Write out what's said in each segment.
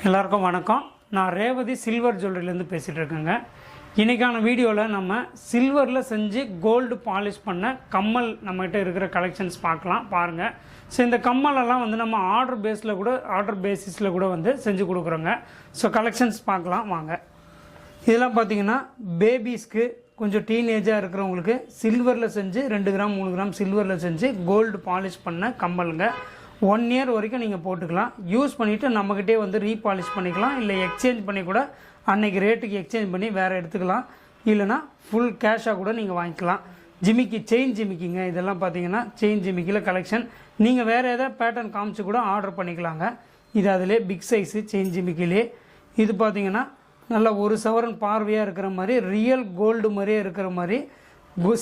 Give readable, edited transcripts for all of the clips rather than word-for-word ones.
எல்லாருக்கும் வணக்கம். நான் ரேவதி சில்வர் ஜுவல்லரிலேருந்து பேசிகிட்டு இருக்கேங்க. இன்றைக்கான வீடியோவில் நம்ம சில்வரில் செஞ்சு கோல்டு பாலிஷ் பண்ண கம்மல் நம்மகிட்ட இருக்கிற கலெக்ஷன்ஸ் பார்க்கலாம் பாருங்கள். ஸோ இந்த கம்மலெல்லாம் வந்து நம்ம ஆர்டர் பேசிஸில் கூட வந்து செஞ்சு கொடுக்குறோங்க. ஸோ கலெக்ஷன்ஸ் பார்க்கலாம் வாங்க. இதெல்லாம் பார்த்திங்கன்னா பேபிஸ்க்கு கொஞ்சம் டீனேஜாக இருக்கிறவங்களுக்கு சில்வரில் செஞ்சு 2 கிராம் 3 கிராம் சில்வரில் செஞ்சு கோல்டு பாலிஷ் பண்ண கம்மலுங்க. 1 இயர் வரைக்கும் நீங்கள் போட்டுக்கலாம். யூஸ் பண்ணிவிட்டு நம்மக்கிட்டே வந்து ரீபாலிஷ் பண்ணிக்கலாம். இல்லை எக்ஸ்சேஞ்ச் பண்ணி கூட அன்றைக்கி ரேட்டுக்கு எக்ஸ்சேஞ்ச் பண்ணி வேறு எடுத்துக்கலாம். இல்லைனா ஃபுல் கேஷாக கூட நீங்கள் வாங்கிக்கலாம். ஜிமிக்கி செயின் ஜிமிக்கிங்க. இதெல்லாம் பார்த்தீங்கன்னா செயின் ஜிமிக்கியில் கலெக்ஷன். நீங்கள் வேறு எதாவது பேட்டர்ன் காமிச்சு கூட ஆர்டர் பண்ணிக்கலாங்க. இது அதிலே பிக் சைஸு செயின் ஜிமிக்கிலே. இது பார்த்திங்கன்னா நல்லா 1 சவரன் பார்வையாக இருக்கிற மாதிரி ரியல் கோல்டு மாதிரியே இருக்கிற மாதிரி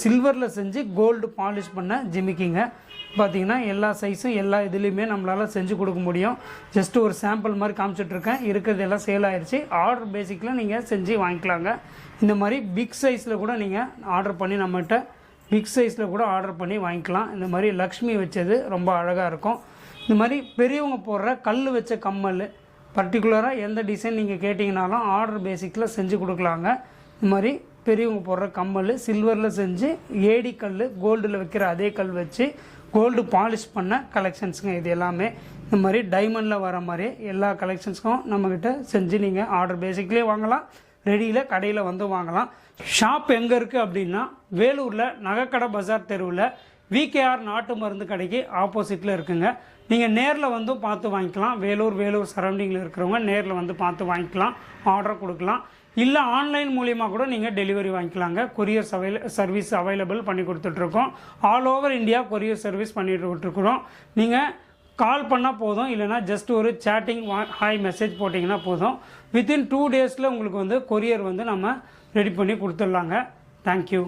சில்வரில் செஞ்சு கோல்டு பாலிஷ் பண்ண ஜிமிக்கிங்க. பார்த்திங்கன்னா எல்லா சைஸும் எல்லா இதுலேயுமே நம்மளால் செஞ்சு கொடுக்க முடியும். ஜஸ்ட் ஒரு சாம்பிள் மாதிரி காமிச்சிட்ருக்கேன். இருக்கிறது எல்லாம் சேல் ஆகிடுச்சு. ஆர்டர் பேசிக்கில் நீங்கள் செஞ்சு வாங்கிக்கலாங்க. இந்த மாதிரி பிக் சைஸில் கூட நீங்கள் ஆர்டர் பண்ணி நம்மகிட்ட பிக் சைஸில் கூட ஆர்டர் பண்ணி வாங்கிக்கலாம். இந்த மாதிரி லக்ஷ்மி வச்சது ரொம்ப அழகாக இருக்கும். இந்த மாதிரி பெரியவங்க போடுற கல் வச்ச கம்மல் பர்டிகுலராக எந்த டிசைன் நீங்கள் கேட்டிங்கனாலும் ஆர்டர் பேசிக்கில் செஞ்சு கொடுக்கலாங்க. இந்த மாதிரி பெரியவங்க போடுற கம்மல் சில்வரில் செஞ்சு ஏடி கல் கோல்டில் வைக்கிற அதே கல் வச்சு கோல்டு பாலிஷ் பண்ண கலெக்ஷன்ஸுங்க. இது எல்லாமே இந்த மாதிரி டைமண்டில் வர மாதிரி எல்லா கலெக்ஷன்ஸுக்கும் நம்மக்கிட்ட செஞ்சு நீங்கள் ஆர்டர் பேசிக்லேயே வாங்கலாம். ரெடியில் கடையில் வந்து வாங்கலாம். ஷாப் எங்கே இருக்குது அப்படின்னா வேலூரில் நகைக்கடை பஜார் தெருவில் விகேஆர் நாட்டு மருந்து கடைக்கு ஆப்போசிட்டில் இருக்குங்க. நீங்கள் நேரில் வந்து பார்த்து வாங்கிக்கலாம். வேலூர் சரௌண்டிங்கில் இருக்கிறவங்க நேரில் வந்து பார்த்து வாங்கிக்கலாம், ஆர்டர் கொடுக்கலாம். இல்லை ஆன்லைன் மூலிமா கூட நீங்கள் டெலிவரி வாங்கிக்கலாங்க. கொரியர் சர்வீஸ் அவைலபிள் பண்ணி கொடுத்துட்ருக்கோம். All over India courier service பண்ணிட்டு விட்டுருக்குறோம். நீங்கள் கால் பண்ணால் போதும், இல்லைனா ஜஸ்ட் ஒரு சேட்டிங் ஹாய் மெசேஜ் போட்டிங்கன்னா போதும். வித்தின் 2 டேஸில் உங்களுக்கு வந்து கொரியர் வந்து நம்ம ரெடி பண்ணி கொடுத்துடலாங்க. தேங்க்யூ.